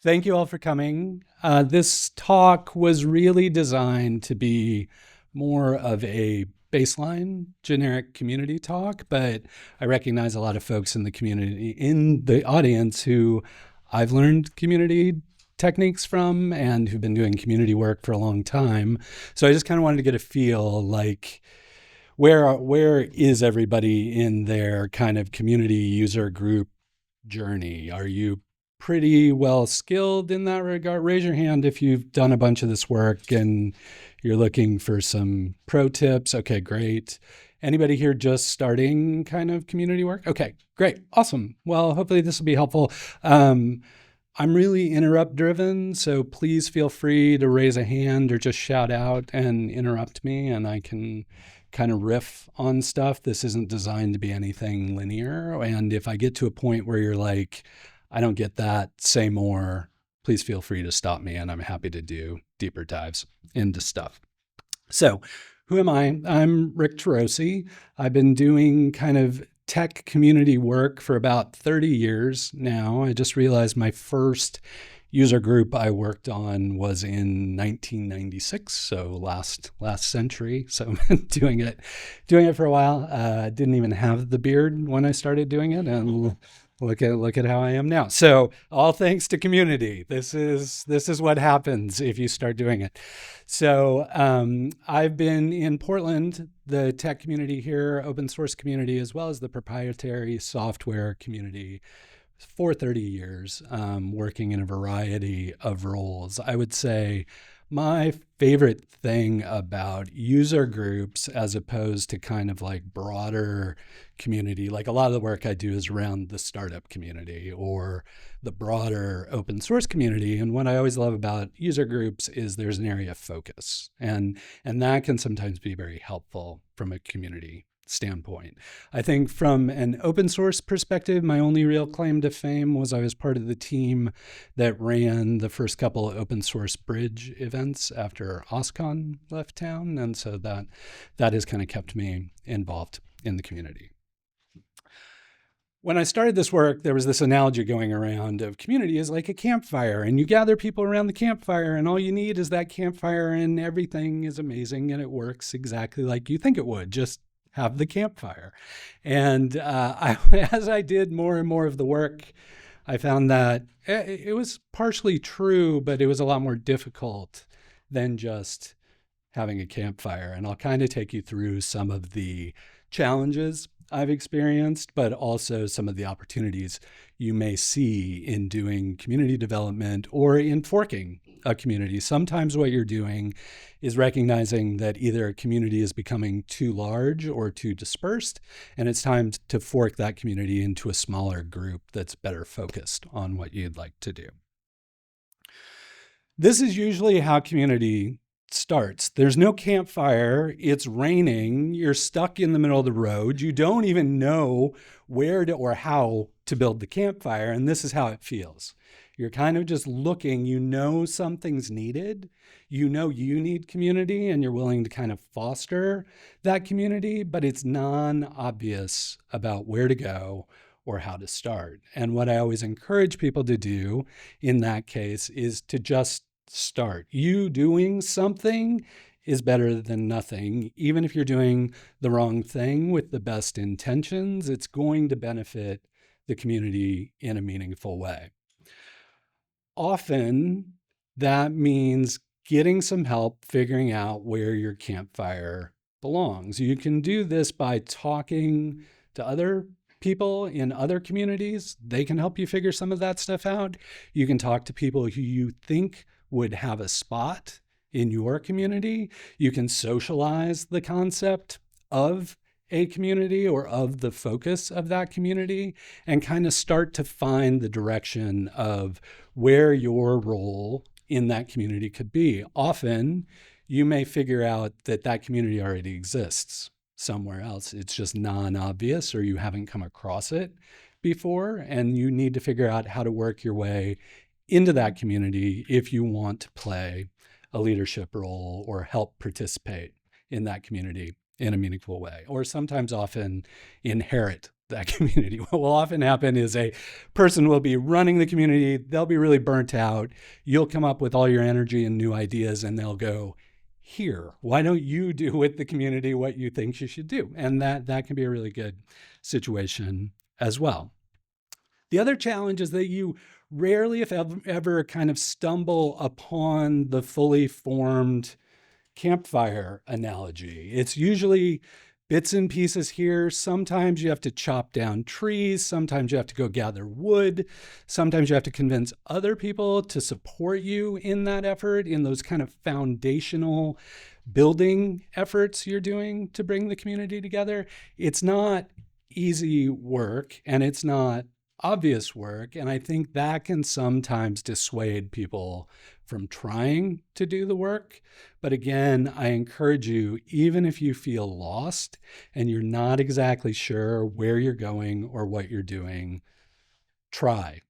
Thank you all for coming. This talk was really designed to be more of a baseline generic community talk, but I recognize a lot of folks in the community, in the audience, who I've learned community techniques from and who've been doing community work for a long time. So I just kind of wanted to get a feel like where is everybody in their kind of community user group journey? Are you pretty well skilled in that regard? Raise your hand if you've done a bunch of this work and you're looking for some pro tips. Okay, great. Anybody here just starting kind of community work? Okay, great. Awesome. Well, hopefully this will be helpful. I'm really interrupt driven, so please feel free to raise a hand or just shout out and interrupt me, and I can kind of riff on stuff. This isn't designed to be anything linear. And if I get to a point where you're like, I don't get that, say more, please feel free to stop me, and I'm happy to do deeper dives into stuff. So who am I? I'm Rick Turoczy. I've been doing kind of tech community work for about 30 years now. I just realized my first user group I worked on was in 1996, so last century. So I've been doing it for a while. Didn't even have the beard when I started doing it, and look at how I am now. So all thanks to community. This is what happens if you start doing it. So I've been in Portland, the tech community here, open source community, as well as the proprietary software community for 30 years, working in a variety of roles. I would say my favorite thing about user groups, as opposed to kind of like broader community, like a lot of the work I do is around the startup community or the broader open source community. And what I always love about user groups is there's an area of focus, and that can sometimes be very helpful from a community standpoint. I think from an open source perspective, my only real claim to fame was I was part of the team that ran the first couple of open source bridge events after OSCON left town. And so that has kind of kept me involved in the community. When I started this work, there was this analogy going around of community is like a campfire, and you gather people around the campfire, and all you need is that campfire, and everything is amazing, and it works exactly like you think it would. Just have the campfire. And as I did more and more of the work, I found that it was partially true, but it was a lot more difficult than just having a campfire. And I'll kind of take you through some of the challenges I've experienced, but also some of the opportunities you may see in doing community development or in forking a community. Sometimes what you're doing is recognizing that either a community is becoming too large or too dispersed, and it's time to fork that community into a smaller group that's better focused on what you'd like to do. This is usually how community starts. There's no campfire, it's raining, you're stuck in the middle of the road, you don't even know where to or how to build the campfire, and this is how it feels. You're kind of just looking, you know something's needed, you know you need community, and you're willing to kind of foster that community, but it's non-obvious about where to go or how to start. And what I always encourage people to do in that case is to just start. You doing something is better than nothing. Even if you're doing the wrong thing with the best intentions, it's going to benefit the community in a meaningful way. Often that means getting some help figuring out where your campfire belongs. You can do this by talking to other people in other communities. They can help you figure some of that stuff out. You can talk to people who you think would have a spot in your community. You can socialize the concept of a community or of the focus of that community and kind of start to find the direction of where your role in that community could be. Often you may figure out that that community already exists somewhere else. It's just non-obvious or you haven't come across it before, and you need to figure out how to work your way into that community if you want to play a leadership role or help participate in that community in a meaningful way, or sometimes often inherit that community. What will often happen is a person will be running the community, they'll be really burnt out, you'll come up with all your energy and new ideas, and they'll go, here, why don't you do with the community what you think you should do? And that can be a really good situation as well. The other challenge is that you rarely, if ever, kind of stumble upon the fully formed campfire analogy. It's usually bits and pieces here. Sometimes you have to chop down trees. Sometimes you have to go gather wood. Sometimes you have to convince other people to support you in that effort, in those kind of foundational building efforts you're doing to bring the community together. It's not easy work, and it's not obvious work. And I think that can sometimes dissuade people from trying to do the work. But again, I encourage you, even if you feel lost and you're not exactly sure where you're going or what you're doing, try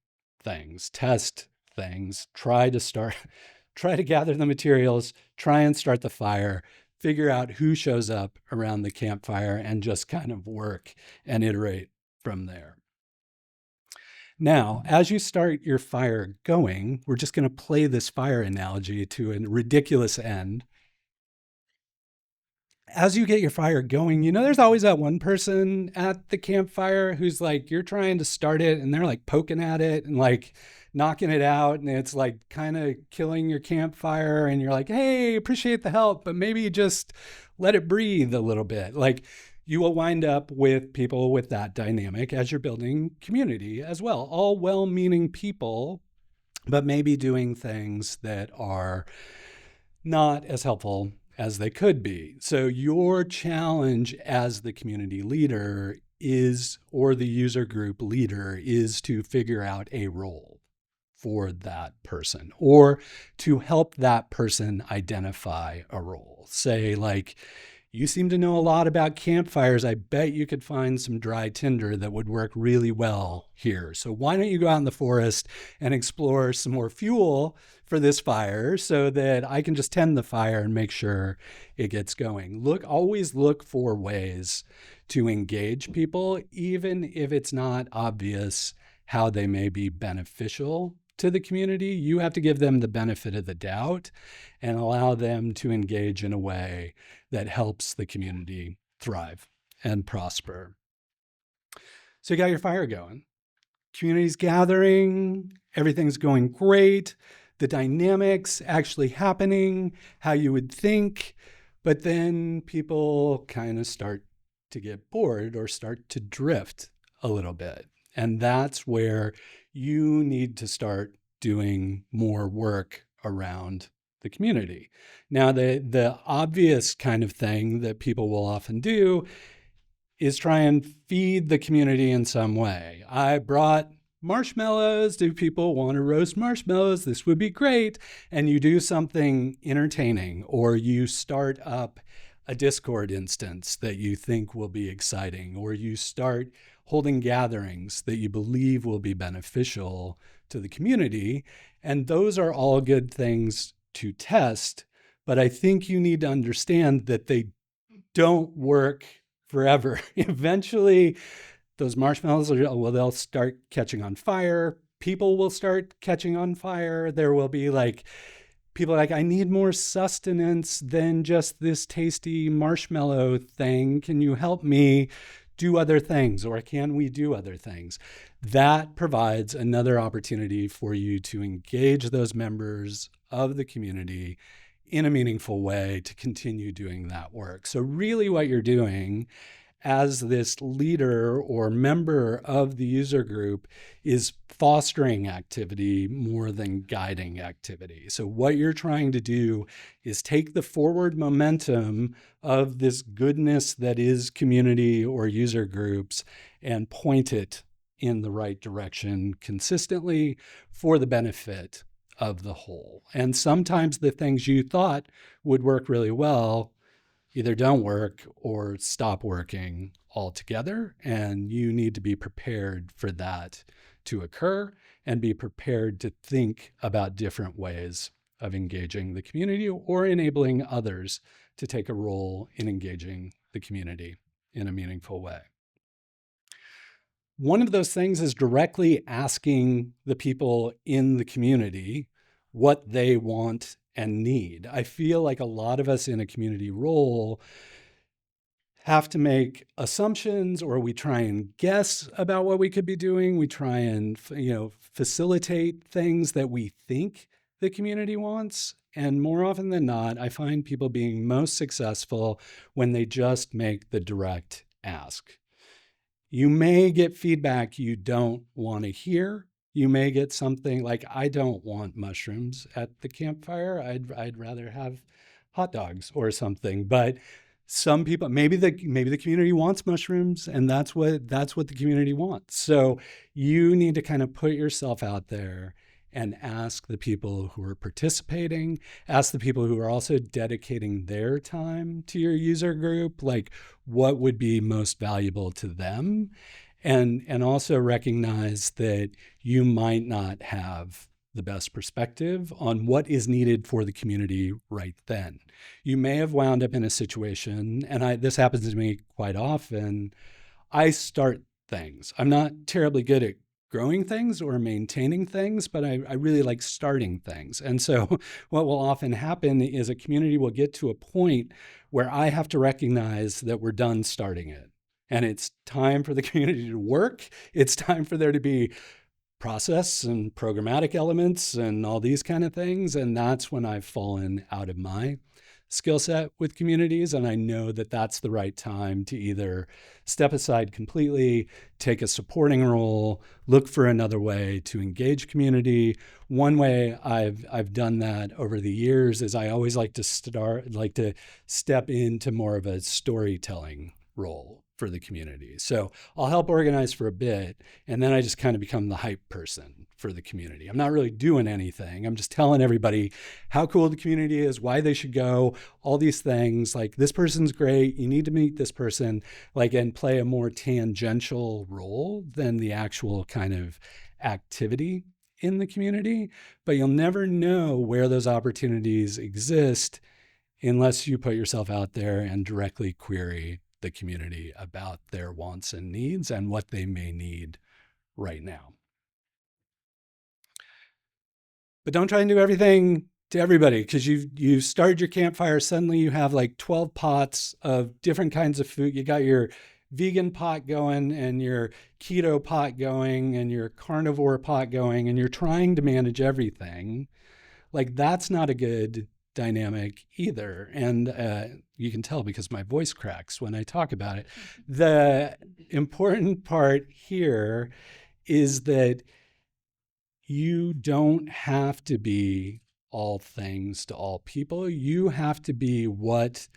things, test things, try to gather the materials, try and start the fire, figure out who shows up around the campfire, and just kind of work and iterate from there. Now, as you start your fire going, we're just going to play this fire analogy to a ridiculous end. As you get your fire going, there's always that one person at the campfire who's like, you're trying to start it and they're like poking at it and like knocking it out. And it's like kind of killing your campfire. And you're like, hey, appreciate the help, but maybe just let it breathe a little bit. Like, you will wind up with people with that dynamic as you're building community as well. All well-meaning people, but maybe doing things that are not as helpful as they could be. So your challenge as the community leader is, or the user group leader, is to figure out a role for that person, or to help that person identify a role. Say, like, you seem to know a lot about campfires. I bet you could find some dry tinder that would work really well here. So why don't you go out in the forest and explore some more fuel for this fire so that I can just tend the fire and make sure it gets going. Always look for ways to engage people, even if it's not obvious how they may be beneficial to the community. You have to give them the benefit of the doubt and allow them to engage in a way that helps the community thrive and prosper. So you got your fire going. Community's gathering, everything's going great, the dynamics actually happening how you would think, but then people kind of start to get bored or start to drift a little bit. And that's where you need to start doing more work around the community. Now, the obvious kind of thing that people will often do is try and feed the community in some way. I brought marshmallows. Do people want to roast marshmallows? This would be great. And you do something entertaining, or you start up a Discord instance that you think will be exciting, or you start holding gatherings that you believe will be beneficial to the community. And those are all good things to test, but I think you need to understand that they don't work forever. Eventually, those marshmallows they'll start catching on fire. People will start catching on fire. There will be people like, I need more sustenance than just this tasty marshmallow thing. Can you help me do other things, or can we do other things? That provides another opportunity for you to engage those members of the community in a meaningful way to continue doing that work. So really what you're doing as this leader or member of the user group is fostering activity more than guiding activity. So what you're trying to do is take the forward momentum of this goodness that is community or user groups and point it in the right direction consistently for the benefit of the whole. And sometimes the things you thought would work really well either don't work or stop working altogether. And you need to be prepared for that to occur and be prepared to think about different ways of engaging the community or enabling others to take a role in engaging the community in a meaningful way. one of those things is directly asking the people in the community what they want and need. I feel like a lot of us in a community role have to make assumptions, or we try and guess about what we could be doing. We try and, facilitate things that we think the community wants. And more often than not, I find people being most successful when they just make the direct ask. You may get feedback you don't want to hear. You may get something like, I don't want mushrooms at the campfire. I'd rather have hot dogs or something. But some people, maybe the community wants mushrooms, and that's what the community wants. So you need to kind of put yourself out there and ask the people who are participating, ask the people who are also dedicating their time to your user group, like what would be most valuable to them. And also recognize that you might not have the best perspective on what is needed for the community right then. You may have wound up in a situation, and this happens to me quite often, I start things. I'm not terribly good at growing things or maintaining things, but I really like starting things. And so what will often happen is a community will get to a point where I have to recognize that we're done starting it. And it's time for the community to work. It's time for there to be process and programmatic elements and all these kind of things. And that's when I've fallen out of my skill set with communities. And I know that that's the right time to either step aside completely, take a supporting role, look for another way to engage community. One way I've done that over the years is I always like to step into more of a storytelling role for the community. So I'll help organize for a bit, and then I just kind of become the hype person for the community. I'm not really doing anything. I'm just telling everybody how cool the community is, why they should go, all these things, like this person's great, you need to meet this person, and play a more tangential role than the actual kind of activity in the community. But you'll never know where those opportunities exist unless you put yourself out there and directly query the community about their wants and needs and what they may need right now. But don't try and do everything to everybody, because you've started your campfire. Suddenly you have like 12 pots of different kinds of food. You got your vegan pot going and your keto pot going and your carnivore pot going, and you're trying to manage everything. Like, that's not a good dynamic either. And you can tell because my voice cracks when I talk about it. The important part here is that you don't have to be all things to all people. You have to be what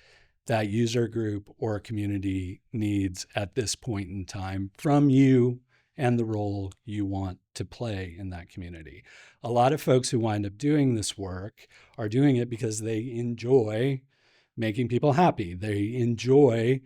that user group or community needs at this point in time from you and the role you want to play in that community. A lot of folks who wind up doing this work are doing it because they enjoy making people happy. They enjoy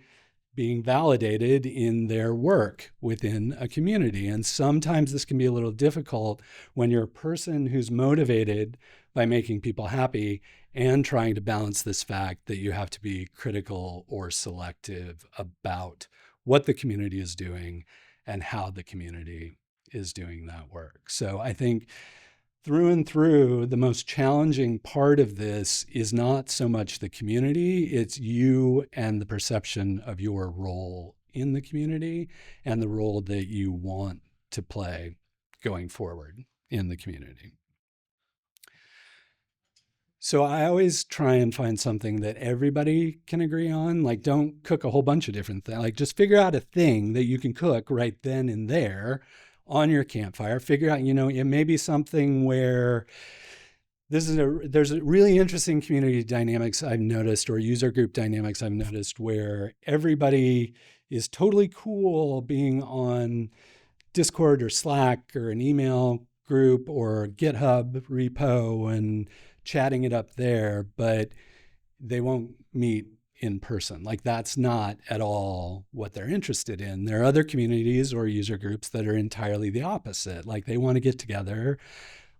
being validated in their work within a community. And sometimes this can be a little difficult when you're a person who's motivated by making people happy and trying to balance this fact that you have to be critical or selective about what the community is doing and how the community is doing that work. So I think through and through, the most challenging part of this is not so much the community, it's you and the perception of your role in the community and the role that you want to play going forward in the community. So I always try and find something that everybody can agree on. Like, don't cook a whole bunch of different things. Like, just figure out a thing that you can cook right then and there on your campfire. Figure out, it may be something where there's a really interesting community dynamics I've noticed, or user group dynamics I've noticed, where everybody is totally cool being on Discord or Slack or an email group or GitHub repo and chatting it up there, but they won't meet in person. Like, that's not at all what they're interested in. There are other communities or user groups that are entirely the opposite. Like, they want to get together.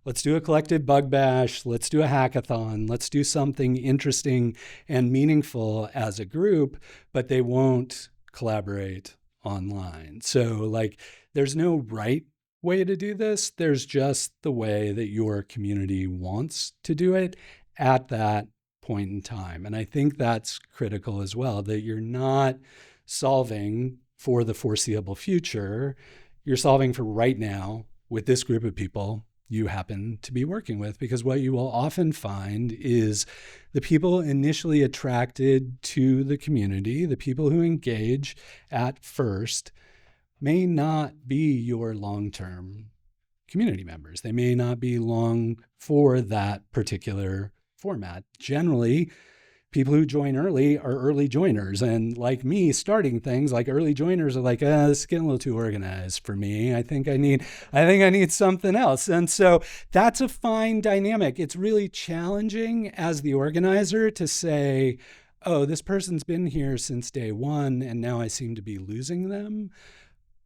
Let's do a collective bug bash. Let's do a hackathon. Let's do something interesting and meaningful as a group, but they won't collaborate online. So like, there's no right way to do this. There's just the way that your community wants to do it at that point in time. And I think that's critical as well, that you're not solving for the foreseeable future. You're solving for right now with this group of people you happen to be working with, because what you will often find is the people initially attracted to the community, the people who engage at first, may not be your long-term community members. They may not be long for that particular format. Generally, people who join early are early joiners. And like me, starting things like early joiners are like, this is getting a little too organized for me. I think I need something else. And so that's a fine dynamic. It's really challenging as the organizer to say, oh, this person's been here since day one, and now I seem to be losing them.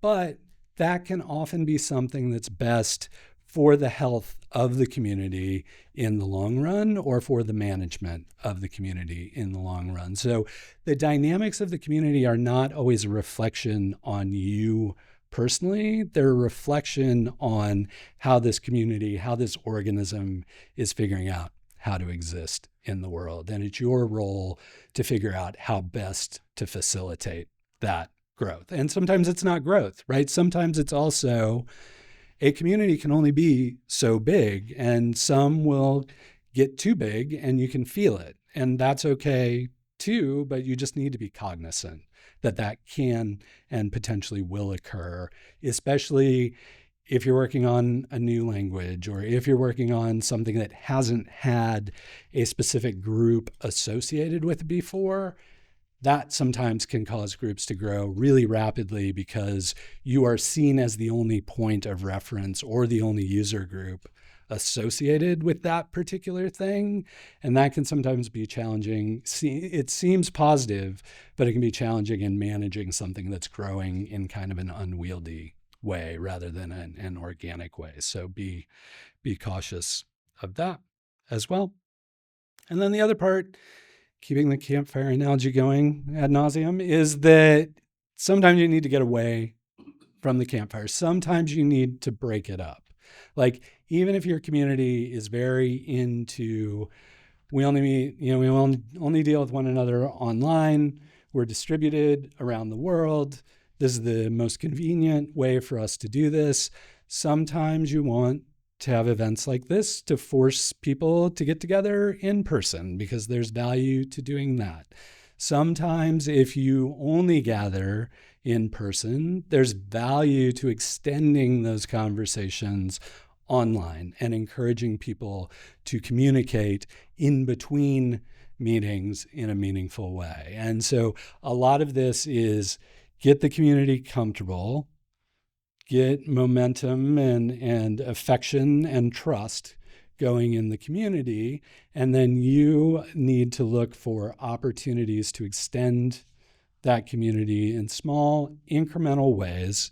But that can often be something that's best for the health of the community in the long run, or for the management of the community in the long run. So the dynamics of the community are not always a reflection on you personally. They're a reflection on how this community, how this organism is figuring out how to exist in the world. And it's your role to figure out how best to facilitate that growth. And sometimes it's not growth, right? Sometimes it's also a community can only be so big, and some will get too big and you can feel it. And that's okay too, but you just need to be cognizant that that can and potentially will occur, especially if you're working on a new language, or if you're working on something that hasn't had a specific group associated with it before. That sometimes can cause groups to grow really rapidly because you are seen as the only point of reference or the only user group associated with that particular thing. And that can sometimes be challenging. It seems positive, but it can be challenging in managing something that's growing in kind of an unwieldy way rather than an organic way. So be cautious of that as well. And then the other part, keeping the campfire analogy going ad nauseum, is that sometimes you need to get away from the campfire. Sometimes you need to break it up. Like, even if your community is very into, we only meet, we only deal with one another online, we're distributed around the world, this is the most convenient way for us to do this. Sometimes you want to have events like this to force people to get together in person because there's value to doing that. Sometimes if you only gather in person, there's value to extending those conversations online and encouraging people to communicate in between meetings in a meaningful way. And so a lot of this is get the community comfortable, get momentum and affection and trust going in the community. And then you need to look for opportunities to extend that community in small, incremental ways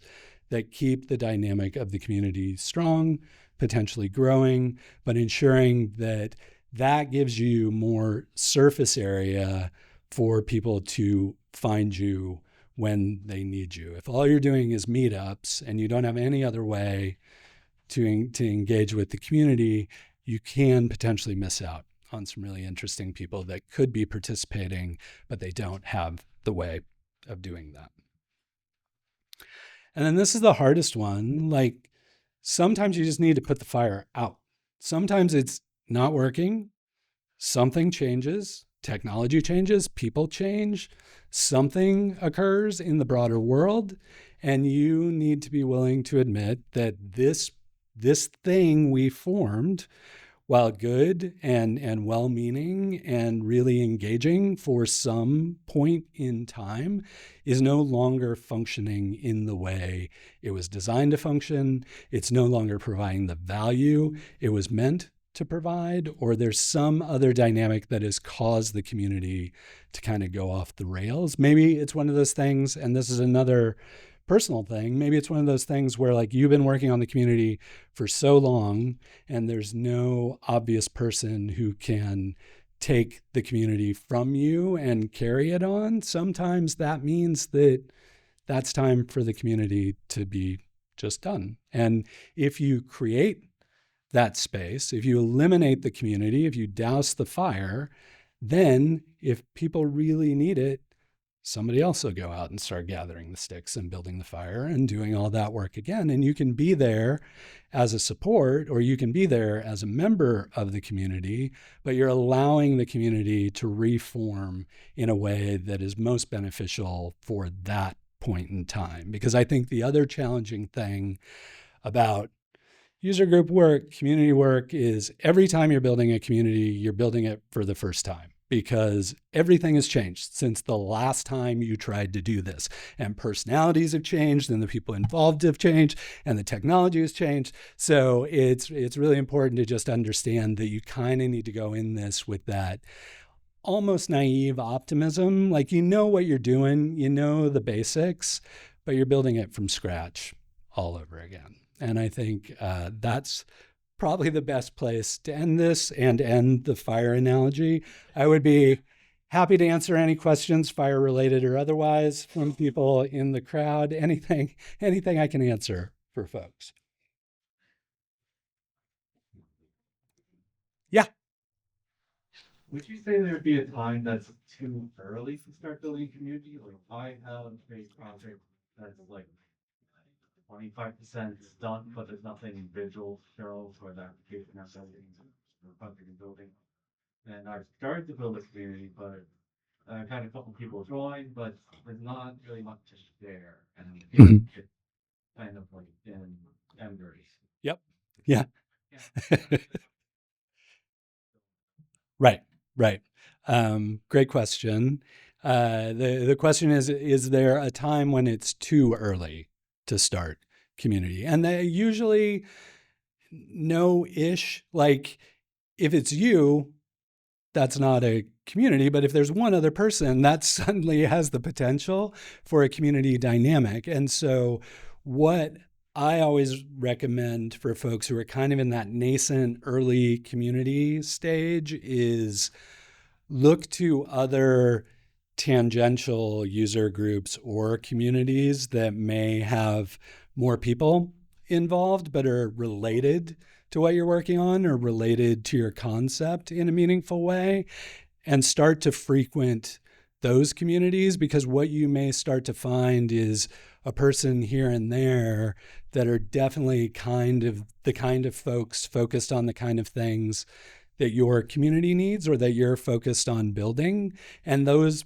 that keep the dynamic of the community strong, potentially growing, but ensuring that that gives you more surface area for people to find you when they need you. If all you're doing is meetups and you don't have any other way to engage with the community, you can potentially miss out on some really interesting people that could be participating, but they don't have the way of doing that. And then this is the hardest one. Like, sometimes you just need to put the fire out. Sometimes it's not working. Something changes. Technology changes, people change, something occurs in the broader world, and you need to be willing to admit that this thing we formed, while good and well-meaning and really engaging for some point in time, is no longer functioning in the way it was designed to function. It's no longer providing the value it was meant to provide, or there's some other dynamic that has caused the community to kind of go off the rails. Maybe it's one of those things, and this is another personal thing, maybe it's one of those things where like you've been working on the community for so long and there's no obvious person who can take the community from you and carry it on. Sometimes that means that that's time for the community to be just done. And if you create that space, if you eliminate the community, if you douse the fire, then if people really need it, somebody else will go out and start gathering the sticks and building the fire and doing all that work again. And you can be there as a support, or you can be there as a member of the community, but you're allowing the community to reform in a way that is most beneficial for that point in time. Because I think the other challenging thing about user group work, community work, is every time you're building a community, you're building it for the first time, because everything has changed since the last time you tried to do this. And personalities have changed, and the people involved have changed, and the technology has changed. So it's really important to just understand that you kind of need to go in this with that almost naive optimism. Like, you know what you're doing, you know the basics, but you're building it from scratch all over again. And I think that's probably the best place to end this and end the fire analogy. I would be happy to answer any questions, fire related or otherwise, from people in the crowd. Anything I can answer for folks. Yeah. Would you say there'd be a time that's too early to start building a community? Like, I have a project that's like 25% done, but there's nothing visual to show for the application I'm building, the project I'm building. And I've started to build a community, but I've had a couple people join, but there's not really much to share. And it's kind of like in embers. Yep. Yeah. Right. Right. Great question. The question is there a time when it's too early to start community? And they usually no-ish. Like, if it's you, that's not a community. But if there's one other person, that suddenly has the potential for a community dynamic. And so what I always recommend for folks who are kind of in that nascent early community stage is look to other tangential user groups or communities that may have more people involved but are related to what you're working on or related to your concept in a meaningful way, and start to frequent those communities, because what you may start to find is a person here and there that are definitely the kind of folks focused on the kind of things that your community needs or that you're focused on building. And those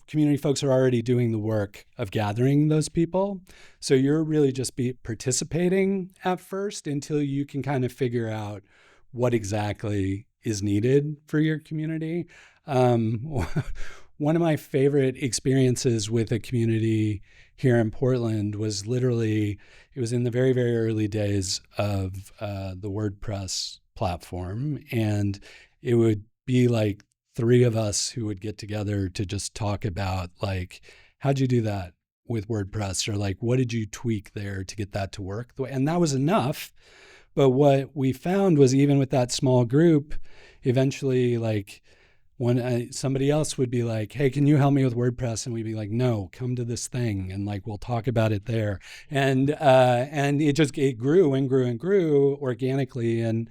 community folks are already doing the work of gathering those people. So you're really just participating at first until you can kind of figure out what exactly is needed for your community. One of my favorite experiences with a community here in Portland was it was in the very, very early days of the WordPress platform. And it would be like 3 of us who would get together to just talk about, like, how'd you do that with WordPress? Or like, what did you tweak there to get that to work? And that was enough. But what we found was, even with that small group, eventually, like, when somebody else would be like, hey, can you help me with WordPress? And we'd be like, no, come to this thing, and like, we'll talk about it there. And it grew and grew and grew organically and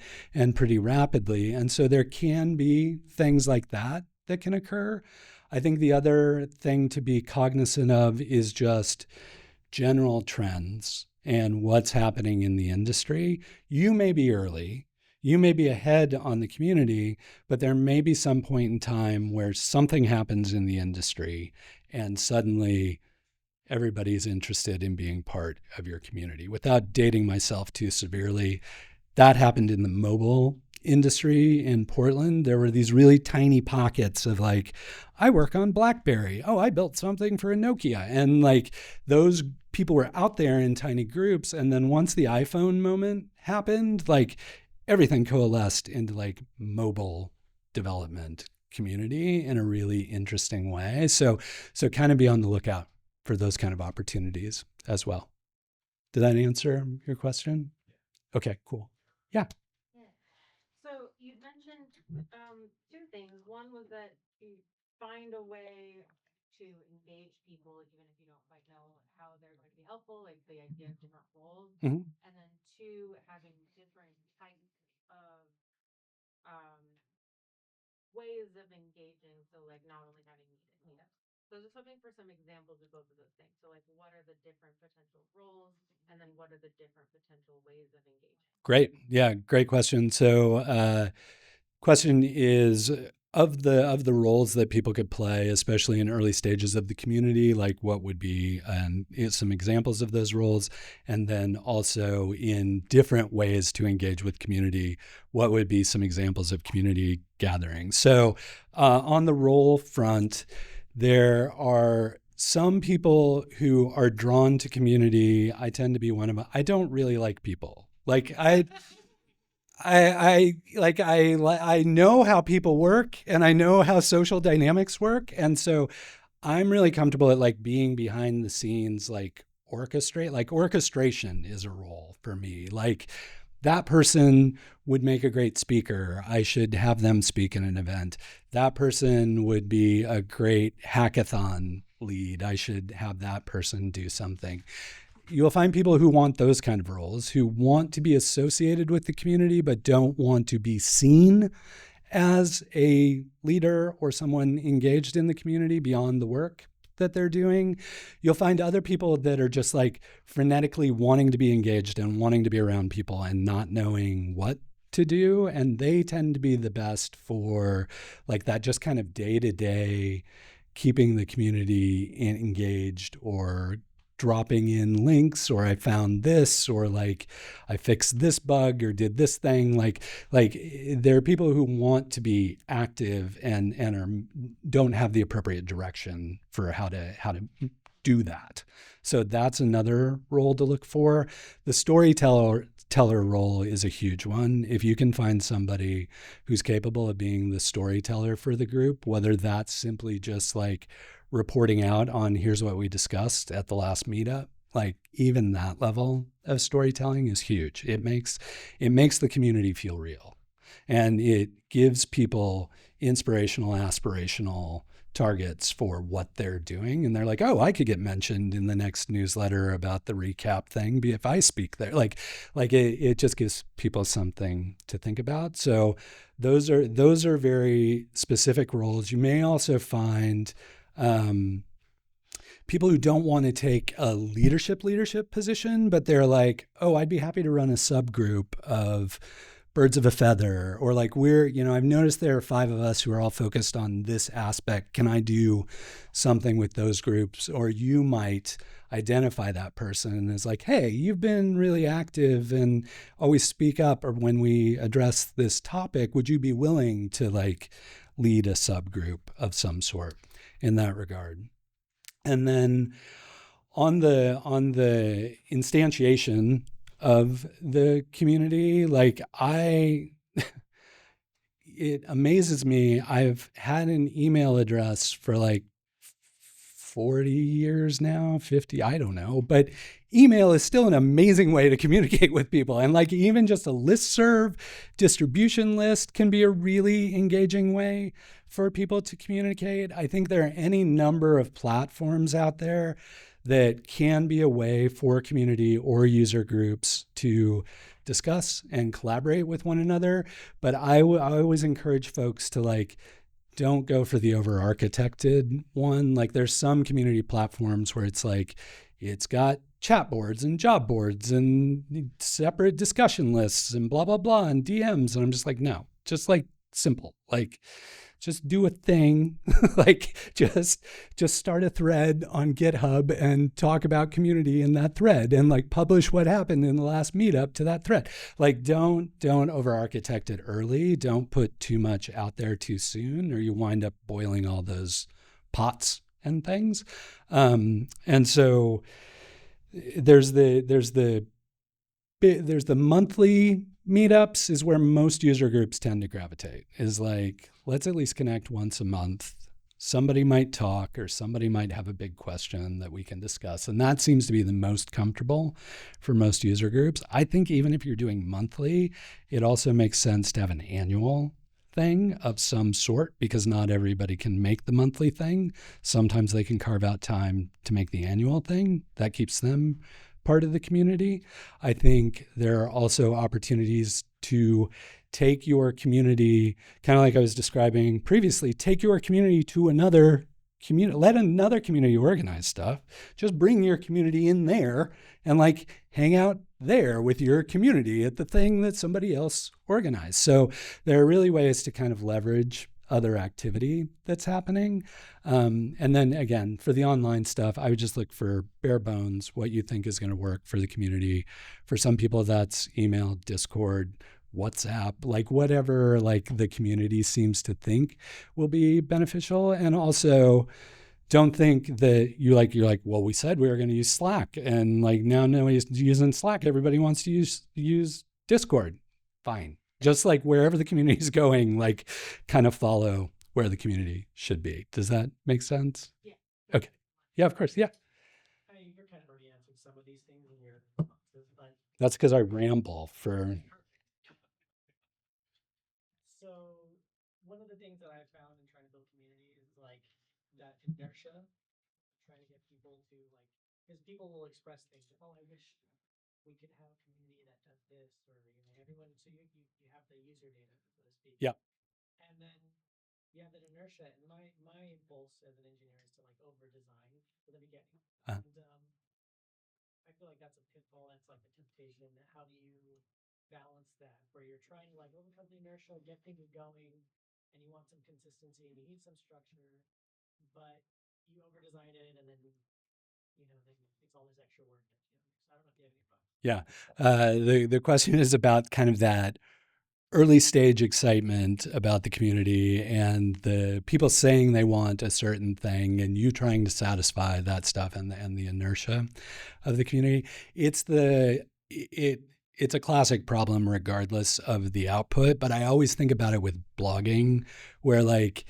pretty rapidly. And so there can be things like that can occur. I think the other thing to be cognizant of is just general trends and what's happening in the industry. You may be early, you may be ahead on the community, but there may be some point in time where something happens in the industry and suddenly everybody's interested in being part of your community. Without dating myself too severely, that happened in the mobile industry in Portland. There were these really tiny pockets of like, I work on BlackBerry. Oh, I built something for a Nokia. And like, those people were out there in tiny groups. And then once the iPhone moment happened, like, everything coalesced into like mobile development community in a really interesting way. So kind of be on the lookout for those kind of opportunities as well. Did that answer your question? Okay, cool. Yeah. Yeah. So you mentioned 2 things. One was that you find a way to engage people, even if you don't quite know how they're going to be helpful, like the idea of different roles. Mhm. And then two, having different types of um, ways of engaging. So like not only having meetups. So just hoping for some examples of both of those things. So like what are the different potential roles and then what are the different potential ways of engaging? Great. Yeah, great question. So, question is of the roles that people could play, especially in early stages of the community, like what would be some examples of those roles, and then also in different ways to engage with community, what would be some examples of community gatherings. So, on the role front, there are some people who are drawn to community. I tend to be one of them. I don't really like people. Like I know how people work and I know how social dynamics work. And so I'm really comfortable at like being behind the scenes, like orchestration is a role for me. Like that person would make a great speaker. I should have them speak in an event. That person would be a great hackathon lead. I should have that person do something. You'll find people who want those kind of roles, who want to be associated with the community, but don't want to be seen as a leader or someone engaged in the community beyond the work that they're doing. You'll find other people that are just like frenetically wanting to be engaged and wanting to be around people and not knowing what to do. And they tend to be the best for like that just kind of day-to-day keeping the community engaged, or dropping in links, or I found this, or like I fixed this bug or did this thing. Like there are people who want to be active and don't have the appropriate direction for how to do that. So that's another role to look for. The storyteller role is a huge one. If you can find somebody who's capable of being the storyteller for the group, whether that's simply just like reporting out on here's what we discussed at the last meetup, like even that level of storytelling is huge. It makes the community feel real, and it gives people inspirational, aspirational targets for what they're doing. And they're like, oh, I could get mentioned in the next newsletter about the recap thing if I speak there. Like it just gives people something to think about. So those are very specific roles. You may also find people who don't want to take a leadership position, but they're like, oh, I'd be happy to run a subgroup of birds of a feather, or like I've noticed there are 5 of us who are all focused on this aspect. Can I do something with those groups? Or you might identify that person as like, hey, you've been really active and always speak up, or when we address this topic, would you be willing to like lead a subgroup of some sort in that regard? And then on the instantiation of the community, like it amazes me. I've had an email address for like 40 years now, 50, I don't know, but email is still an amazing way to communicate with people. And like even just a listserv distribution list can be a really engaging way for people to communicate. I think there are any number of platforms out there that can be a way for community or user groups to discuss and collaborate with one another. But I always encourage folks to like, don't go for the over-architected one. Like there's some community platforms where it's like, it's got chat boards and job boards and separate discussion lists and blah, blah, blah, and DMs. And I'm just like, no, just like simple. Like just do a thing, like just start a thread on GitHub and talk about community in that thread and like publish what happened in the last meetup to that thread. Like don't over-architect it early. Don't put too much out there too soon, or you wind up boiling all those pots and things. And so there's the monthly meetups is where most user groups tend to gravitate, is like, let's at least connect once a month. Somebody might talk, or somebody might have a big question that we can discuss. And that seems to be the most comfortable for most user groups. I think even if you're doing monthly, it also makes sense to have an annual thing of some sort, because not everybody can make the monthly thing. Sometimes they can carve out time to make the annual thing. That keeps them part of the community. I think there are also opportunities to take your community, kind of like I was describing previously, take your community to another community, let another community organize stuff. Just bring your community in there and like hang out there with your community at the thing that somebody else organized. So there are really ways to kind of leverage other activity that's happening. And then again, for the online stuff, I would just look for bare bones, what you think is going to work for the community. For some people, that's email, Discord, WhatsApp, like whatever like the community seems to think will be beneficial. And also don't think that you're like, well, we said we were going to use Slack, and like now nobody's using Slack. Everybody wants to use Discord. Fine. Just like wherever the community is going, like kind of follow where the community should be. Does that make sense? Yeah. Okay. Yeah, of course. Yeah. You're kind of already answered some of these things in your responses, but That's because I ramble for. so one of the things that I found in trying to build community is like that inertia, trying to get people to like, because people will express things. Oh, I wish we could have a community that does this, or everyone. So you have the user data, so to speak. Yeah. And then you have that inertia. And my impulse as an engineer is to like over design for the beginning. Uh-huh. And I feel like that's a pitfall. That's like the temptation. How do you balance that where you're trying to like overcome the inertia, get things going, and you want some consistency and you need some structure, but you over design it, and then then it's all this extra work that you So I don't know if you have any thoughts. Yeah. The question is about kind of that early stage excitement about the community and the people saying they want a certain thing and you trying to satisfy that stuff and the inertia of the community. It's a classic problem regardless of the output, but I always think about it with blogging, where like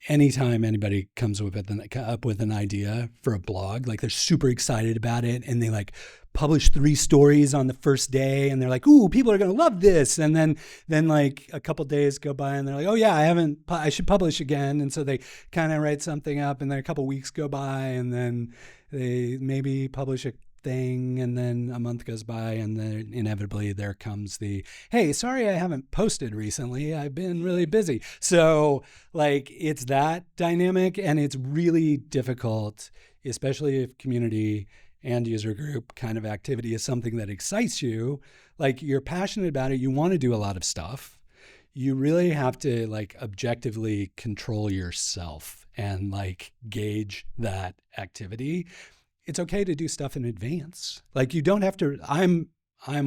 anytime anybody comes up with an idea for a blog, like they're super excited about it and they like publish 3 stories on the first day and they're like, ooh, people are going to love this. And then like a couple days go by and they're like, oh yeah, I should publish again. And so they kind of write something up and then a couple weeks go by and then they maybe publish a thing and then a month goes by and then inevitably there comes the, hey, sorry I haven't posted recently, I've been really busy. So like it's that dynamic, and it's really difficult, especially if community and user group kind of activity is something that excites you, like you're passionate about it, you want to do a lot of stuff. You really have to like objectively control yourself and like gauge that activity. It's okay to do stuff in advance. Like you don't have to, I'm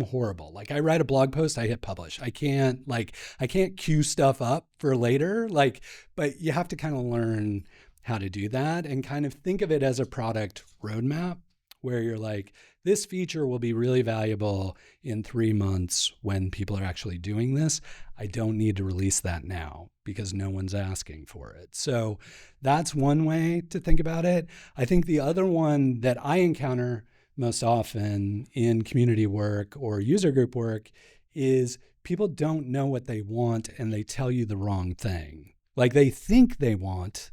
horrible. Like I write a blog post, I hit publish. I can't queue stuff up for later. Like, but you have to kind of learn how to do that and kind of think of it as a product roadmap where you're like, this feature will be really valuable in 3 months when people are actually doing this. I don't need to release that now because no one's asking for it. So that's one way to think about it. I think the other one that I encounter most often in community work or user group work is people don't know what they want and they tell you the wrong thing. Like they think they want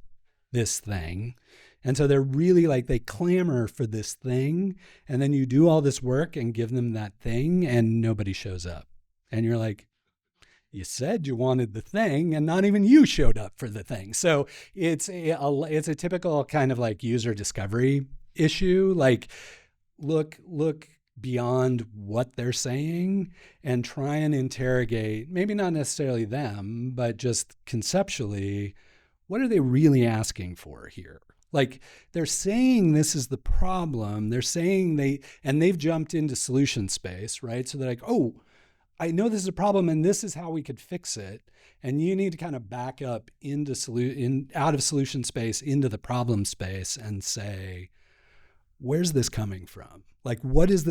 this thing. And so they're really like, they clamor for this thing. And then you do all this work and give them that thing and nobody shows up. And you're like, you said you wanted the thing and not even you showed up for the thing. So it's a typical kind of like user discovery issue. Like look beyond what they're saying and try and interrogate, maybe not necessarily them, but just conceptually, what are they really asking for here? Like they're saying this is the problem. They're saying they've jumped into solution space, right? So they're like, oh, I know this is a problem and this is how we could fix it. And you need to kind of back up out of solution space into the problem space and say, where's this coming from? Like, what is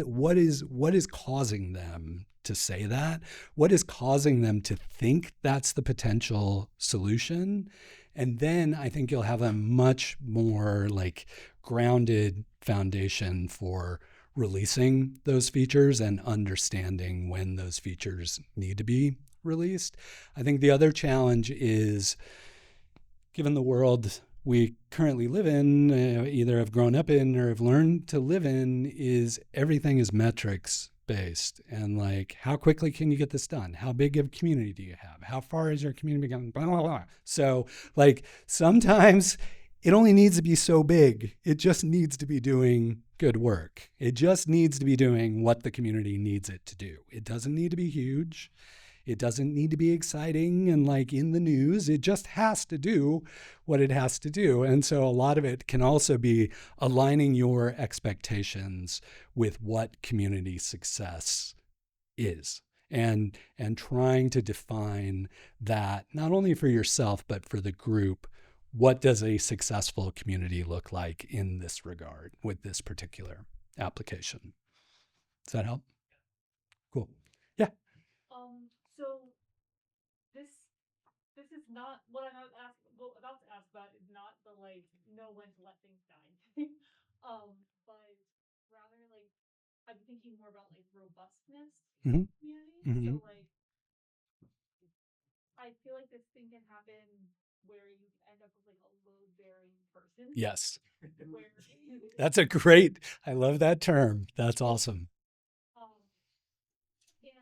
causing them to say that? What is causing them to think that's the potential solution? And then I think you'll have a much more like grounded foundation for releasing those features and understanding when those features need to be released. I think the other challenge is, given the world we currently live in, either have grown up in or have learned to live in, is everything is metrics based. And like, how quickly can you get this done? How big of a community do you have? How far is your community going? Blah, blah, blah. So like sometimes it only needs to be so big. It just needs to be doing good work. It just needs to be doing what the community needs it to do. It doesn't need to be huge. It doesn't need to be exciting and like in the news. It just has to do what it has to do. And so a lot of it can also be aligning your expectations with what community success is, and trying to define that not only for yourself, but for the group. What does a successful community look like in this regard with this particular application? Does that help? Cool. Yeah. So this is not what I was about to ask about is not the like know when to let things die thing. But rather like I'm thinking more about like robustness Mm-hmm. community. Mm-hmm. So like I feel like this thing can happen where you end up with like a load bearing person. Yes. Where That's a great, I love that term. That's awesome. and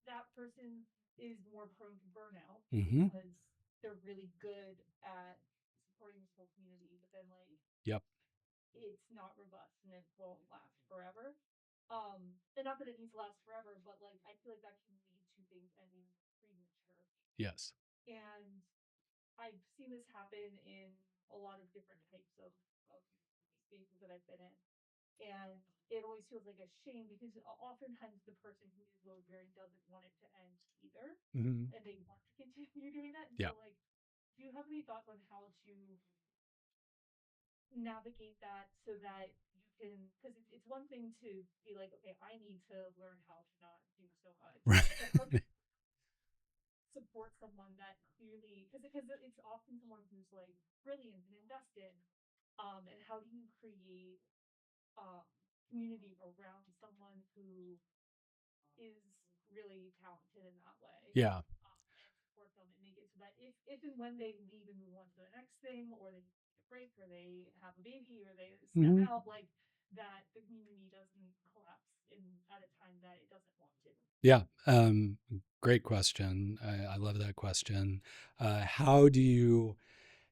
that person is more prone to burnout Mm-hmm. because they're really good at supporting this whole community, but then like Yep. it's not robust and it won't last forever. And not that it needs to last forever, but like I feel like that can lead to things ending premature. Yes. And I've seen this happen in a lot of different types of spaces that I've been in. And it always feels like a shame because oftentimes the person who is load bearing doesn't want it to end either. Mm-hmm. And they want to continue doing that. And Yeah. so like, do you have any thoughts on how to navigate that so that you can, because it's one thing to be like, okay, I need to learn how to not do so much. Right. Support someone that clearly, because it's often someone who's like brilliant and invested. And how do you create community around someone who is really talented in that way? Yeah. And support them and make it so that if and when they leave and move on to the next thing, or they take a break, or they have a baby, or they step Mm-hmm. out, like that the community doesn't collapse at a time that it doesn't want to. Yeah. Great question. I love that question. How do you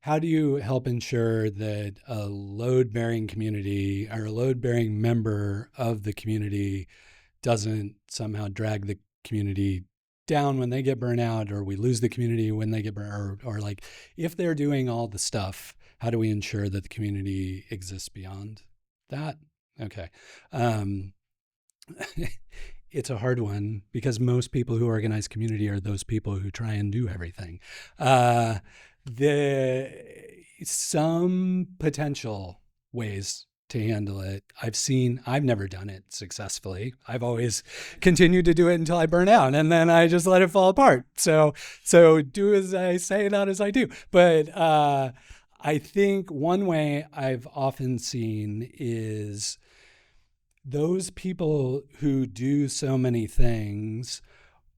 help ensure that a load-bearing community or a load-bearing member of the community doesn't somehow drag the community down when they get burnt out, or we lose the community when they get burnt, or like if they're doing all the stuff, how do we ensure that the community exists beyond that? Okay. It's a hard one because most people who organize community are those people who try and do everything. Some potential ways to handle it. I've never done it successfully. I've always continued to do it until I burn out, and then I just let it fall apart. So do as I say, not as I do. But I think one way I've often seen is those people who do so many things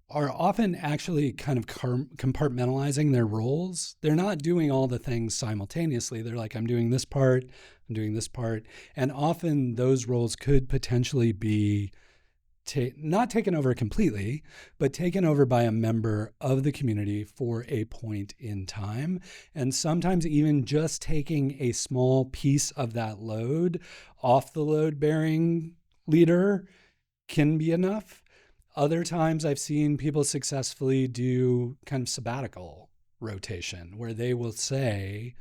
are often actually kind of compartmentalizing their roles. They're not doing all the things simultaneously. They're like, I'm doing this part, I'm doing this part. And often those roles could potentially be not taken over completely, but taken over by a member of the community for a point in time. And sometimes even just taking a small piece of that load off the load-bearing leader can be enough. Other times I've seen people successfully do kind of sabbatical rotation where they will say,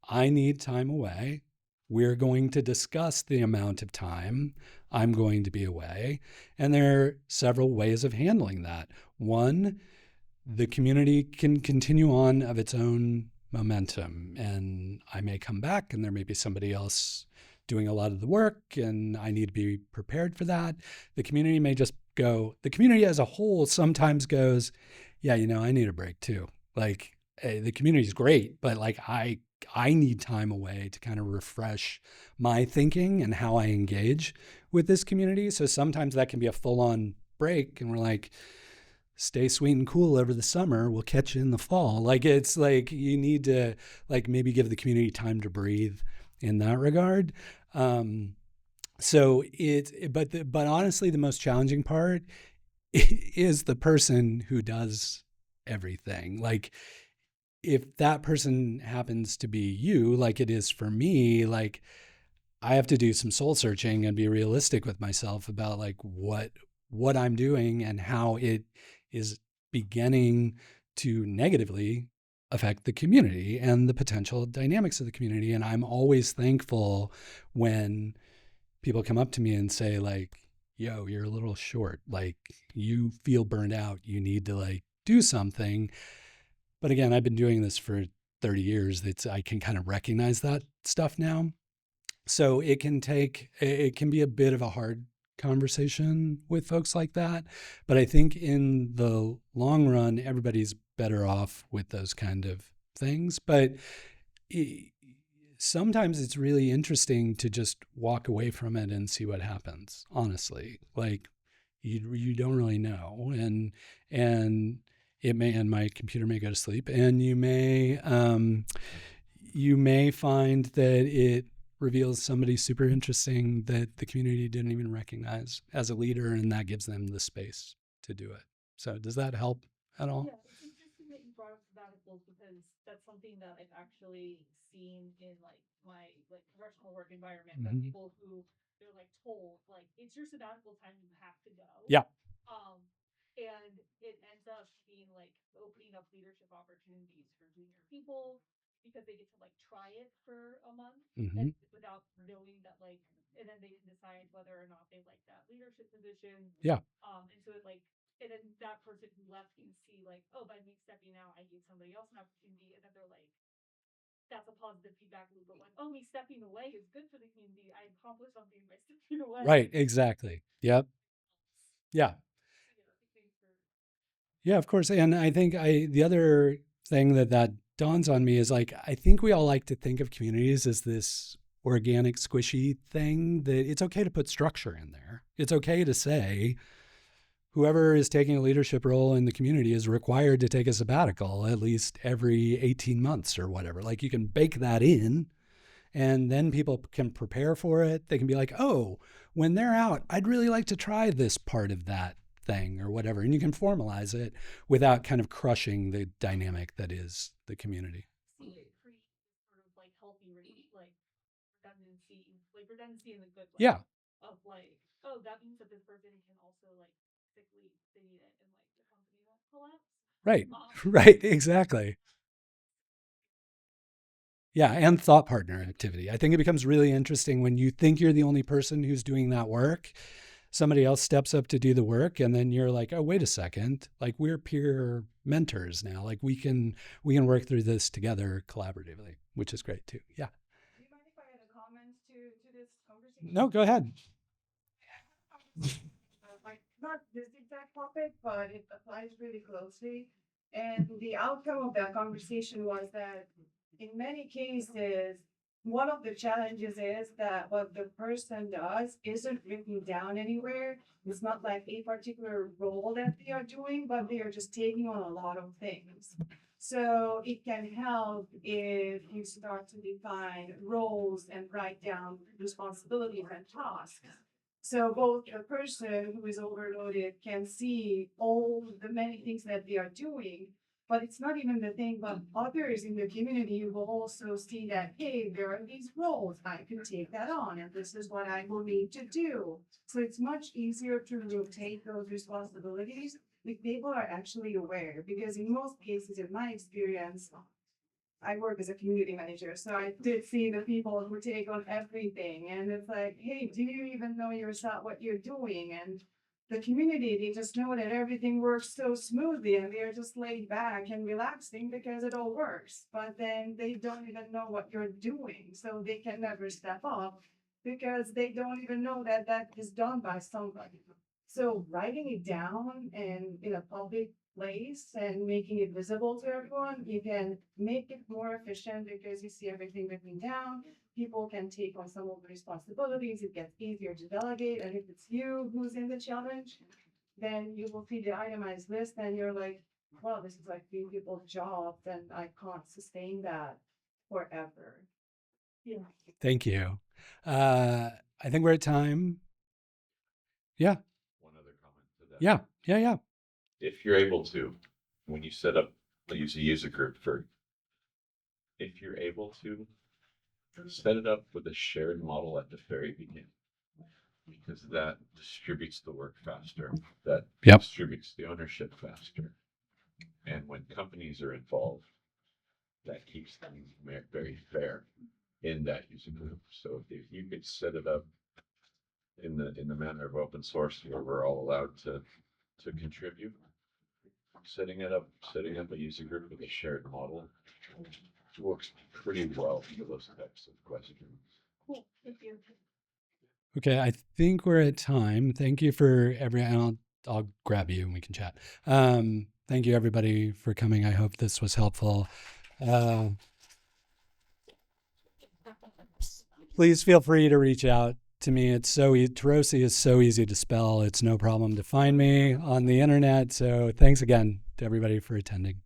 I need time away. We're going to discuss the amount of time I'm going to be away. And there are several ways of handling that. One, the community can continue on of its own momentum, and I may come back and there may be somebody else doing a lot of the work, and I need to be prepared for that. The community may just go, the community as a whole sometimes goes, yeah, I need a break too. Like, hey, the community is great, but like I need time away to kind of refresh my thinking and how I engage with this community. So sometimes that can be a full-on break, and we're like, stay sweet and cool over the summer. We'll catch you in the fall. Like it's like you need to like maybe give the community time to breathe in that regard. So but honestly, the most challenging part is the person who does everything. Like if that person happens to be you, like it is for me, like I have to do some soul searching and be realistic with myself about like what I'm doing and how it is beginning to negatively affect the community and the potential dynamics of the community. And I'm always thankful when people come up to me and say like, yo, you're a little short. Like you feel burned out. You need to like do something. But again, I've been doing this for 30 years. I can kind of recognize that stuff now. So it can be a bit of a hard conversation with folks like that. But I think in the long run, everybody's better off with those kind of things. But sometimes it's really interesting to just walk away from it and see what happens, honestly. Like you don't really know. And it may, and my computer may go to sleep, and you may find that it reveals somebody super interesting that the community didn't even recognize as a leader, and that gives them the space to do it. So does that help at all? Yeah, it's interesting that you brought up sabbaticals because that's something that I've actually seen in like my like professional work environment that people who they're like told like it's your sabbatical time, you have to go. Yeah. Um and it ends up being like opening up leadership opportunities for junior people because they get to like try it for a month and without knowing that like and then they can decide whether or not they like that leadership position. Yeah. And so it like and then that person who left can see like, oh, by me stepping out, I gave somebody else an opportunity, and then they're like, that's a positive feedback loop. But like, oh, me stepping away is good for the community. I accomplished something by stepping away. Right. Exactly. Yep. Yeah. Yeah, of course. And I think the other thing that dawns on me is like, I think we all like to think of communities as this organic, squishy thing that it's okay to put structure in there. It's okay to say, whoever is taking a leadership role in the community is required to take a sabbatical at least every 18 months or whatever. Like you can bake that in and then people can prepare for it. They can be like, oh, when they're out, I'd really like to try this part of that thing or whatever. And you can formalize it without kind of crushing the dynamic that is the community. See it create sort of like healthy like redundancy in the good way. Yeah. Of like, oh, that means that this person can also like sick leave if they need it and like the company won't collapse. Right. Right. Exactly. Yeah, and thought partner activity. I think it becomes really interesting when you think you're the only person who's doing that work. Somebody else steps up to do the work, and then you're like, "Oh, wait a second! Like we're peer mentors now. Like we can work through this together collaboratively, which is great too." Yeah. Do you mind if I add a comment to this conversation? No, go ahead. Like not this exact topic, but it applies really closely. And the outcome of that conversation was that in many cases, one of the challenges is that what the person does isn't written down anywhere. It's not like a particular role that they are doing, but they are just taking on a lot of things. So it can help if you start to define roles and write down responsibilities and tasks. So both the person who is overloaded can see all the many things that they are doing, but it's not even the thing, but others in the community will also see that, hey, there are these roles, I can take that on, and this is what I will need to do. So it's much easier to rotate those responsibilities if people are actually aware, because in most cases, in my experience, I work as a community manager, so I did see the people who take on everything, and it's like, hey, do you even know yourself what you're doing? And the community, they just know that everything works so smoothly, and they're just laid back and relaxing because it all works. But then they don't even know what you're doing, so they can never step up because they don't even know that that is done by somebody. So writing it down and in a public place and making it visible to everyone, you can make it more efficient because you see everything written down. People can take on some of the responsibilities. It gets easier to delegate. And if it's you who's in the challenge, then you will see the itemized list and you're like, well, this is like 3 people's jobs and I can't sustain that forever. Yeah. Thank you. I think we're at time. Yeah. One other comment to that. Yeah. If you're able to, when you set up, use a user group for, if you're able to, set it up with a shared model at the very beginning. Because that distributes the work faster, that Yep. distributes the ownership faster. And when companies are involved, that keeps things very fair in that user group. So if you could set it up in the manner of open source where we're all allowed to contribute, setting up a user group with a shared model works pretty well for those types of questions. Cool, thank you. Okay, I think we're at time. Thank you for I'll grab you and we can chat. Thank you everybody for coming. I hope this was helpful. Please feel free to reach out to me. It's so Turoczy is so easy to spell. It's no problem to find me on the internet. So thanks again to everybody for attending.